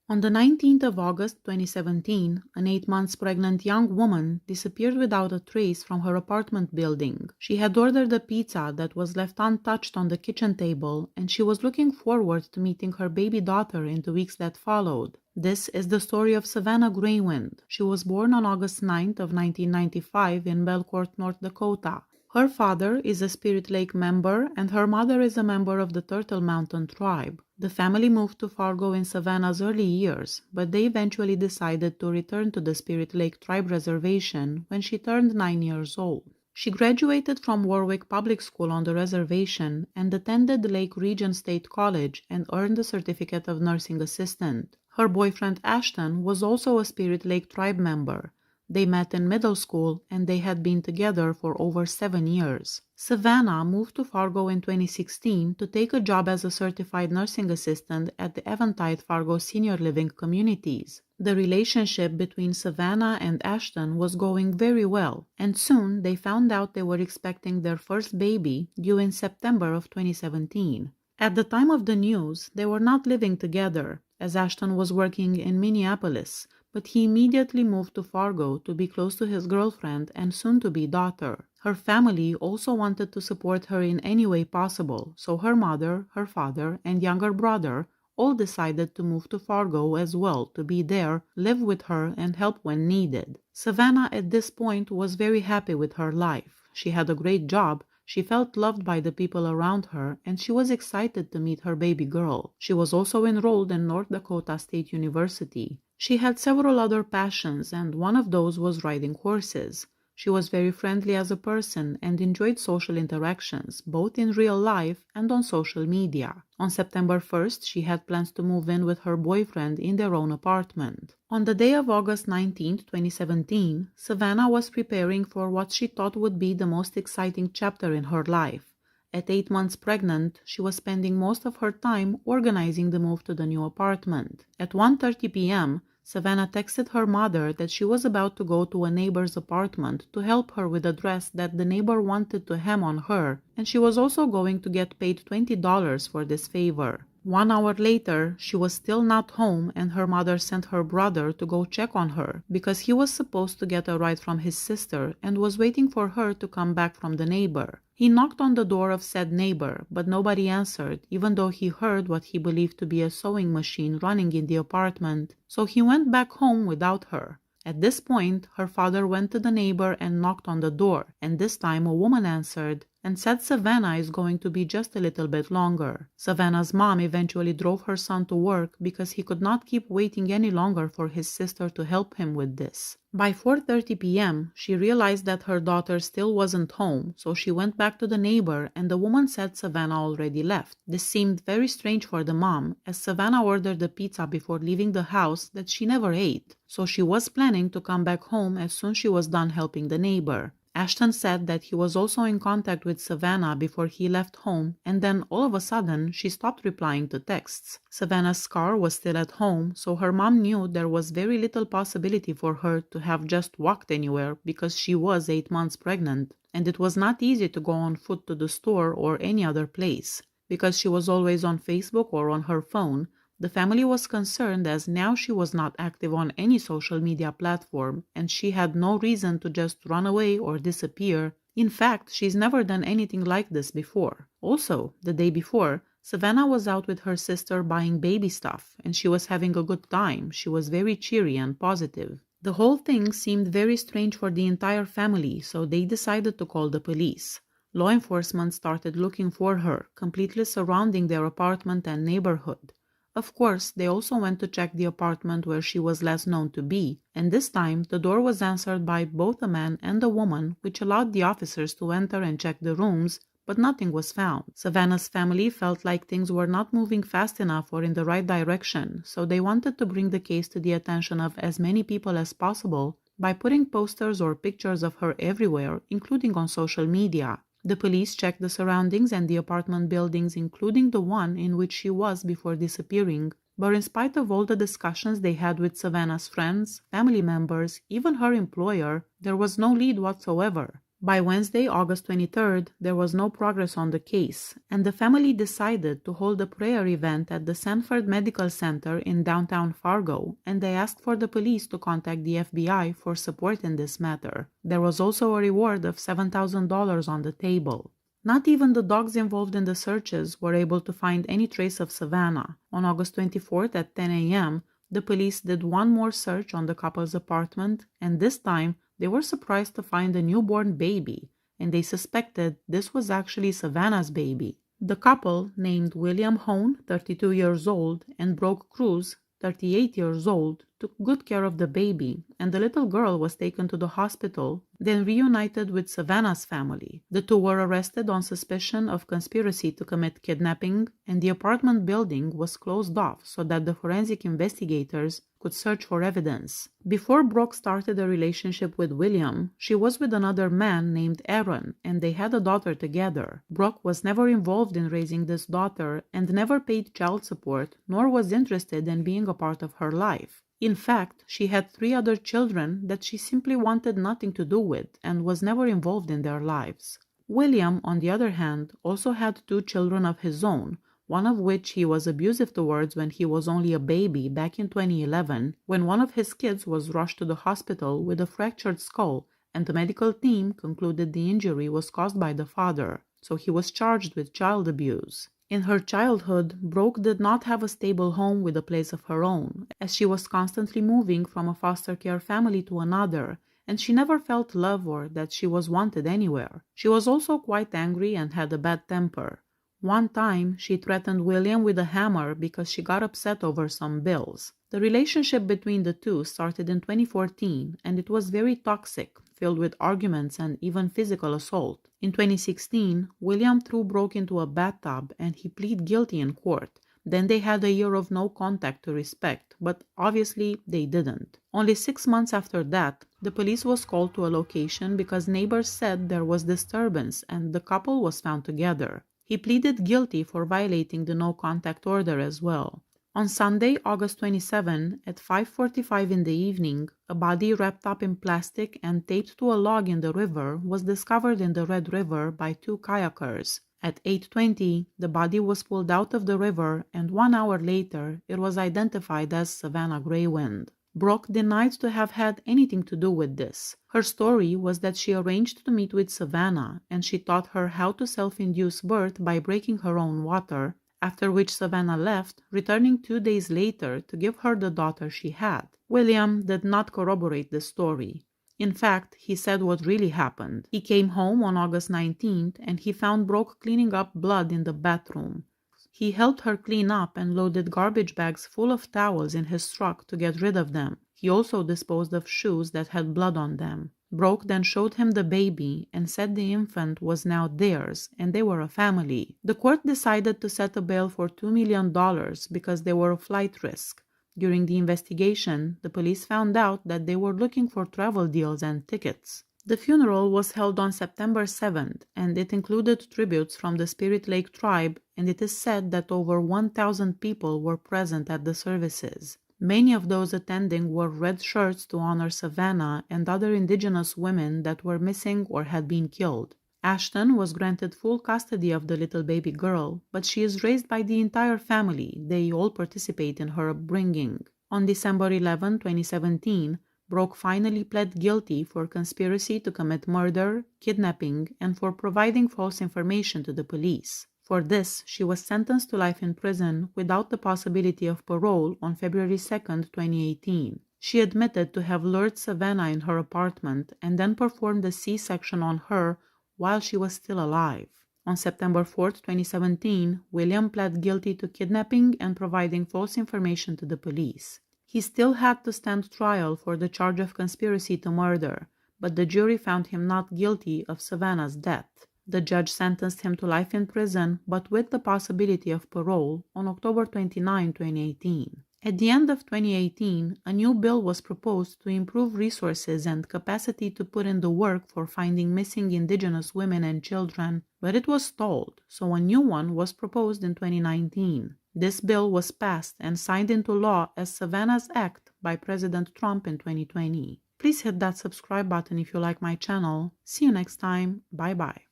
On the 19th of August 2017, an 8 months pregnant young woman disappeared without a trace from her apartment building. She had ordered a pizza that was left untouched on the kitchen table, and she was looking forward to meeting her baby daughter in the weeks that followed. This is the story of Savanna Greywind. She was born on August 9th of 1995 in Belcourt, North Dakota. Her father is a Spirit Lake member and her mother is a member of the Turtle Mountain tribe. The family moved to Fargo in Savanna's early years, but they eventually decided to return to the Spirit Lake tribe reservation when she turned 9 years old. She graduated from Warwick Public School on the reservation and attended Lake Region State College and earned a certificate of nursing assistant. Her boyfriend Ashton was also a Spirit Lake tribe member. They met in middle school and they had been together for over 7 years. Savanna moved to Fargo in 2016 to take a job as a certified nursing assistant at the Eventide Fargo Senior Living Communities. The relationship between Savanna and Ashton was going very well, and soon they found out they were expecting their first baby due in September of 2017. At the time of the news, they were not living together, as Ashton was working in Minneapolis, but he immediately moved to Fargo to be close to his girlfriend and soon-to-be daughter. Her family also wanted to support her in any way possible, so her mother, her father, and younger brother all decided to move to Fargo as well to be there, live with her, and help when needed. Savanna at this point was very happy with her life. She had a great job, she felt loved by the people around her, and she was excited to meet her baby girl. She was also enrolled in North Dakota State University. She had several other passions, and one of those was riding horses. She was very friendly as a person and enjoyed social interactions, both in real life and on social media. On September 1st, she had plans to move in with her boyfriend in their own apartment. On the day of August 19, 2017, Savanna was preparing for what she thought would be the most exciting chapter in her life. At 8 months pregnant, she was spending most of her time organizing the move to the new apartment. At 1:30 p.m., Savanna texted her mother that she was about to go to a neighbor's apartment to help her with a dress that the neighbor wanted to hem on her, and she was also going to get paid $20 for this favor. 1 hour later, she was still not home and her mother sent her brother to go check on her because he was supposed to get a ride from his sister and was waiting for her to come back from the neighbor. He knocked on the door of said neighbor, but nobody answered, even though he heard what he believed to be a sewing machine running in the apartment, so he went back home without her. At this point, her father went to the neighbor and knocked on the door, and this time a woman answered and said Savanna is going to be just a little bit longer. Savanna's mom eventually drove her son to work because he could not keep waiting any longer for his sister to help him with this. By 4:30 p.m., she realized that her daughter still wasn't home, so she went back to the neighbor and the woman said Savanna already left. This seemed very strange for the mom, as Savanna ordered the pizza before leaving the house that she never ate, so she was planning to come back home as soon as she was done helping the neighbor. Ashton said that he was also in contact with Savanna before he left home, and then all of a sudden she stopped replying to texts. Savanna's car was still at home, so her mom knew there was very little possibility for her to have just walked anywhere because she was 8 months pregnant, and it was not easy to go on foot to the store or any other place. Because she was always on Facebook or on her phone, the family was concerned as now she was not active on any social media platform and she had no reason to just run away or disappear. In fact, she's never done anything like this before. Also, the day before, Savanna was out with her sister buying baby stuff and she was having a good time. She was very cheery and positive. The whole thing seemed very strange for the entire family, so they decided to call the police. Law enforcement started looking for her, completely surrounding their apartment and neighborhood. Of course, they also went to check the apartment where she was last known to be, and this time the door was answered by both a man and a woman, which allowed the officers to enter and check the rooms, but nothing was found. Savanna's family felt like things were not moving fast enough or in the right direction, so they wanted to bring the case to the attention of as many people as possible by putting posters or pictures of her everywhere, including on social media. The police checked the surroundings and the apartment buildings, including the one in which she was before disappearing, but in spite of all the discussions they had with Savanna's friends, family members, even her employer, there was no lead whatsoever. By Wednesday, August 23rd, there was no progress on the case, and the family decided to hold a prayer event at the Sanford Medical Center in downtown Fargo, and they asked for the police to contact the FBI for support in this matter. There was also a reward of $7,000 on the table. Not even the dogs involved in the searches were able to find any trace of Savanna. On August 24th at 10 a.m., the police did one more search on the couple's apartment, and this time they were surprised to find a newborn baby, and they suspected this was actually Savanna's baby. The couple, named William Hone, 32 years old, and Brooke Cruz, 38 years old, took good care of the baby, and the little girl was taken to the hospital, then reunited with Savanna's family. The two were arrested on suspicion of conspiracy to commit kidnapping, and the apartment building was closed off so that the forensic investigators could search for evidence. Before Brooke started a relationship with William, she was with another man named Aaron, and they had a daughter together. Brooke was never involved in raising this daughter and never paid child support, nor was interested in being a part of her life. In fact, she had 3 other children that she simply wanted nothing to do with and was never involved in their lives. William, on the other hand, also had 2 children of his own, one of which he was abusive towards when he was only a baby back in 2011, when one of his kids was rushed to the hospital with a fractured skull, and the medical team concluded the injury was caused by the father, so he was charged with child abuse. In her childhood, Brooke did not have a stable home with a place of her own, as she was constantly moving from a foster care family to another, and she never felt love or that she was wanted anywhere. She was also quite angry and had a bad temper. One time, she threatened William with a hammer because she got upset over some bills. The relationship between the two started in 2014, and it was very toxic, filled with arguments and even physical assault. In 2016, William threw Brooke into a bathtub and he pleaded guilty in court. Then they had a year of no contact to respect, but obviously they didn't. Only 6 months after that, the police was called to a location because neighbors said there was disturbance and the couple was found together. He pleaded guilty for violating the no-contact order as well. On Sunday, August 27, at 5:45 in the evening, a body wrapped up in plastic and taped to a log in the river was discovered in the Red River by 2 kayakers. At 8:20, the body was pulled out of the river, and 1 hour later, it was identified as Savanna Greywind. Brooke denied to have had anything to do with this. Her story was that she arranged to meet with Savanna, and she taught her how to self-induce birth by breaking her own water, after which Savanna left, returning 2 days later to give her the daughter she had. William did not corroborate the story. In fact, he said what really happened. He came home on August 19th and he found Brooke cleaning up blood in the bathroom. He helped her clean up and loaded garbage bags full of towels in his truck to get rid of them. He also disposed of shoes that had blood on them. Brooke then showed him the baby and said the infant was now theirs and they were a family. The court decided to set a bail for $2 million because they were a flight risk. During the investigation, the police found out that they were looking for travel deals and tickets. The funeral was held on September 7th, and it included tributes from the Spirit Lake tribe, and it is said that over 1,000 people were present at the services. Many of those attending wore red shirts to honor Savanna and other indigenous women that were missing or had been killed. Ashton was granted full custody of the little baby girl, but she is raised by the entire family. They all participate in her upbringing. On December 11, 2017, Brooke finally pled guilty for conspiracy to commit murder, kidnapping, and for providing false information to the police. For this, she was sentenced to life in prison without the possibility of parole on February 2, 2018. She admitted to have lured Savanna in her apartment and then performed a C-section on her while she was still alive. On September 4, 2017, William pled guilty to kidnapping and providing false information to the police. He still had to stand trial for the charge of conspiracy to murder, but the jury found him not guilty of Savanna's death. The judge sentenced him to life in prison, but with the possibility of parole, on October 29, 2018. At the end of 2018, a new bill was proposed to improve resources and capacity to put in the work for finding missing Indigenous women and children, but it was stalled, so a new one was proposed in 2019. This bill was passed and signed into law as Savanna's Act by President Trump in 2020. Please hit that subscribe button if you like my channel. See you next time. Bye bye.